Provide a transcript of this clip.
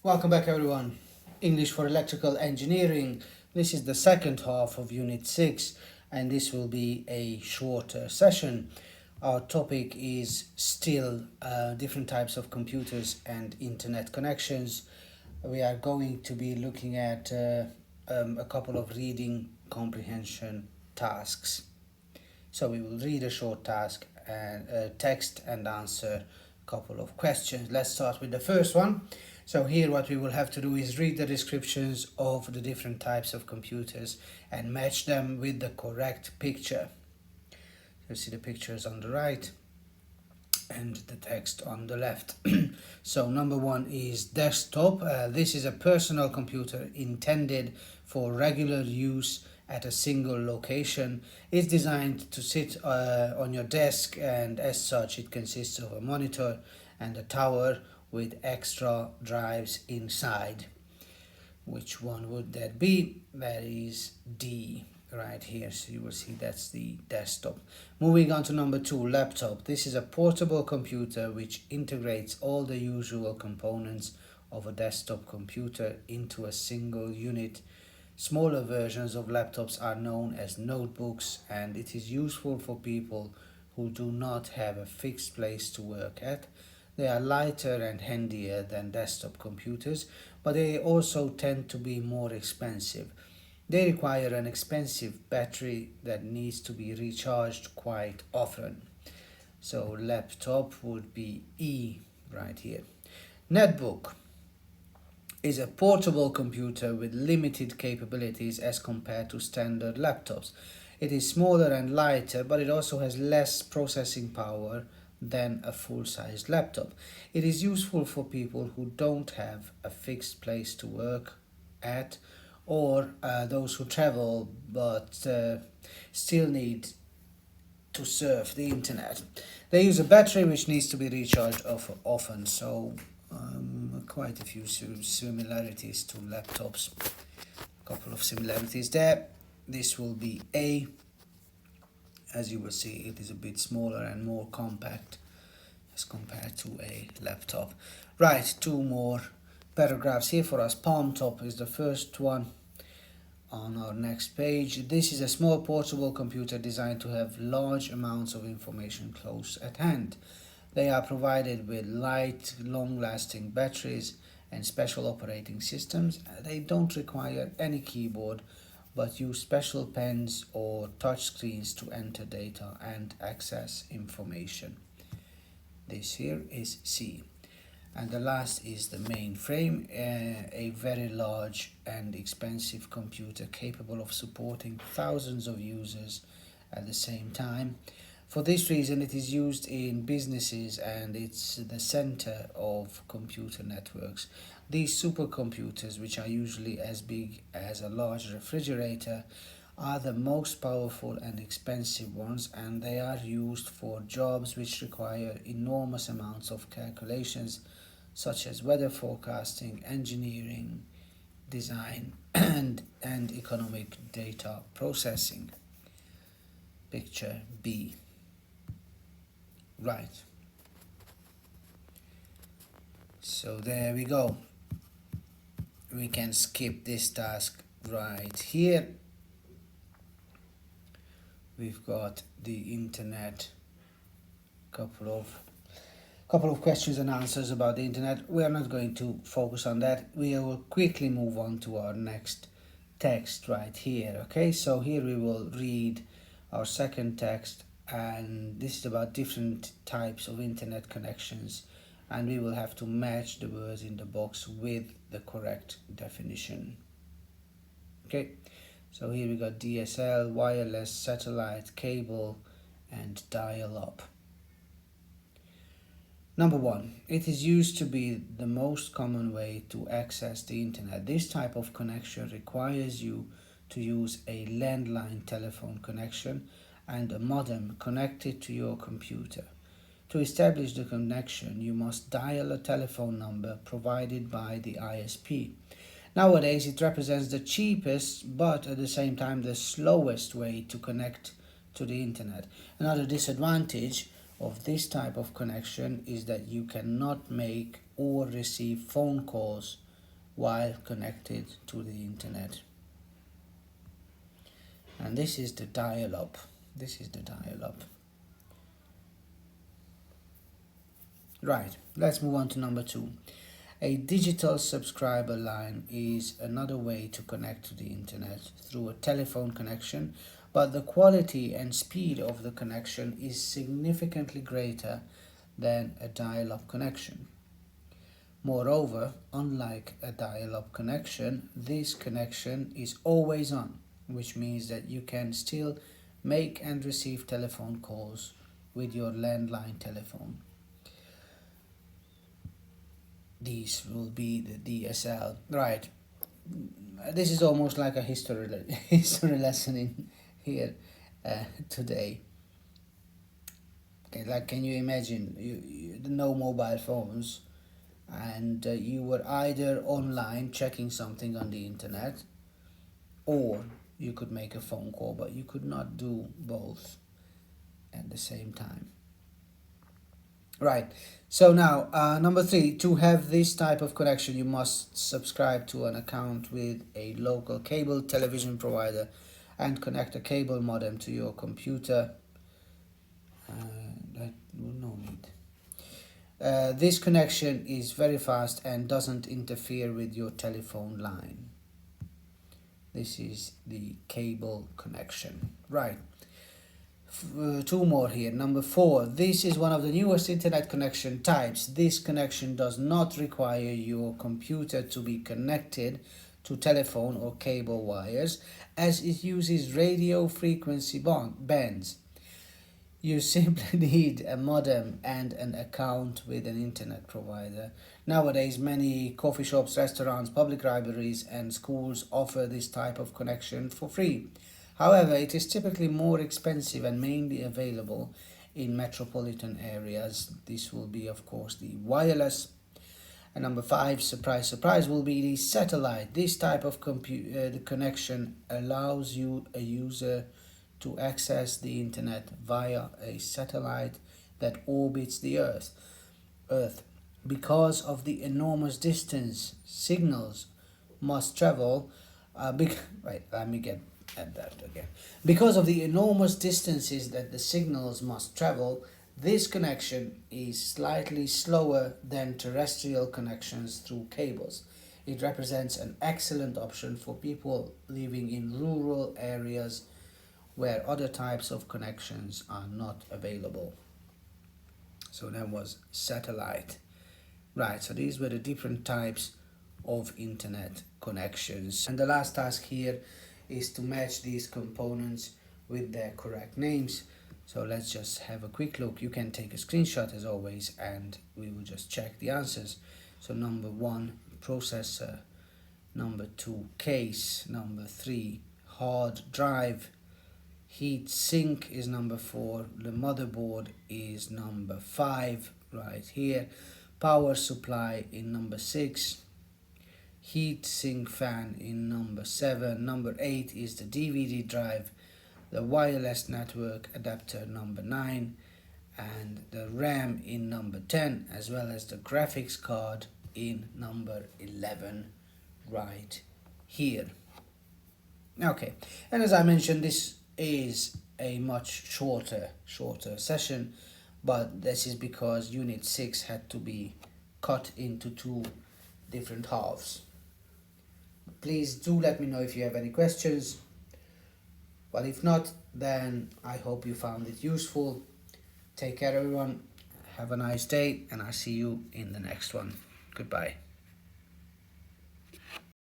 Welcome back everyone. English for Electrical Engineering. This is the second half of Unit 6 and this will be a shorter session. Our topic is still different types of computers and internet connections. We are going to be looking at a couple of reading comprehension tasks. So we will read a short task and text and answer a couple of questions. Let's start with the first one. So here what we will have to do is read the descriptions of the different types of computers and match them with the correct picture. You see the pictures on the right and the text on the left. So number one is desktop. This is a personal computer intended for regular use at a single location. It's designed to sit on your desk, and as such it consists of a monitor and a tower with extra drives inside. Which one would that be? That is D right here, so you will see that's the desktop. Moving on to number two, laptop. This is a portable computer which integrates all the usual components of a desktop computer into a single unit. Smaller versions of laptops are known as notebooks, and it is useful for people who do not have a fixed place to work at. They are lighter and handier than desktop computers, but they also tend to be more expensive. They require an expensive battery that needs to be recharged quite often. So laptop would be E right here. Netbook is a portable computer with limited capabilities as compared to standard laptops. It is smaller and lighter, but it also has less processing power than a full-size laptop. It is useful for people who don't have a fixed place to work at, or those who travel but still need to surf the internet. They use a battery which needs to be recharged often, so quite a few similarities to laptops. A couple of similarities there. This will be A. As you will see, it is a bit smaller and more compact as compared to a laptop. Right, two more paragraphs here for us. Palm top is the first one on our next page. This is a small portable computer designed to have large amounts of information close at hand. They are provided with light, long-lasting batteries and special operating systems. They don't require any keyboard, but use special pens or touch screens to enter data and access information. This here is C. And the last is the mainframe, a very large and expensive computer capable of supporting thousands of users at the same time. For this reason, it is used in businesses and it's the center of computer networks. These supercomputers, which are usually as big as a large refrigerator, are the most powerful and expensive ones, and they are used for jobs which require enormous amounts of calculations, such as weather forecasting, engineering, design, and economic data processing. Picture B. Right. So there we go. We can skip this task right here. We've got the internet, couple of questions and answers about the internet. We are not going to focus on that. We will quickly move on to our next text right here. Okay, so here we will read our second text, and this is about different types of internet connections, and we will have to match the words in the box with the correct definition. Okay, so here we got DSL, wireless, satellite, cable, and dial-up. Number one, it is used to be the most common way to access the internet. This type of connection requires you to use a landline telephone connection and a modem connected to your computer. To establish the connection, you must dial a telephone number provided by the ISP. Nowadays, it represents the cheapest, but at the same time the slowest way to connect to the internet. Another disadvantage of this type of connection is that you cannot make or receive phone calls while connected to the internet. And this is the dial-up. Right, let's move on to number 2. A digital subscriber line is another way to connect to the internet through a telephone connection, but the quality and speed of the connection is significantly greater than a dial-up connection. Moreover, unlike a dial-up connection, this connection is always on, which means that you can still make and receive telephone calls with your landline telephone. These will be the DSL. Right. This is almost like a history lesson in here today. Okay, like, can you imagine no mobile phones, and you were either online checking something on the internet, or you could make a phone call, but you could not do both at the same time. Right, so now number 3, to have this type of connection you must subscribe to an account with a local cable television provider and connect a cable modem to your computer. That will no need. This connection is very fast and doesn't interfere with your telephone line. This is the cable connection. Right. 2 more here. Number 4, this is one of the newest internet connection types. This connection does not require your computer to be connected to telephone or cable wires, as it uses radio frequency bands. You simply need a modem and an account with an internet provider. Nowadays, many coffee shops, restaurants, public libraries and schools offer this type of connection for free. However, it is typically more expensive and mainly available in metropolitan areas. This will be, of course, the wireless. And number 5, surprise, surprise, will be the satellite. This type of connection allows a user to access the internet via a satellite that orbits the Earth. Because of the enormous distance signals must travel, Because of the enormous distances that the signals must travel, this connection is slightly slower than terrestrial connections through cables. It represents an excellent option for people living in rural areas where other types of connections are not available. So that was satellite. Right, so these were the different types of internet connections. And the last task here is to match these components with their correct names. So let's just have a quick look. You can take a screenshot as always, and we will just check the answers. So number 1, processor. Number 2, case. Number 3, hard drive. Heat sink is number 4. The motherboard is number 5 right here. Power supply in number 6. Heat sink fan in number 7. Number 8 is the DVD drive. The wireless network adapter number 9. And the RAM in number 10, as well as the graphics card in number 11 right here. Okay, and as I mentioned, this is a much shorter session, but this is because Unit 6 had to be cut into 2 different halves. Please do let me know if you have any questions, but if not, then I hope you found it useful. Take care everyone, have a nice day, and I'll see you in the next one. Goodbye.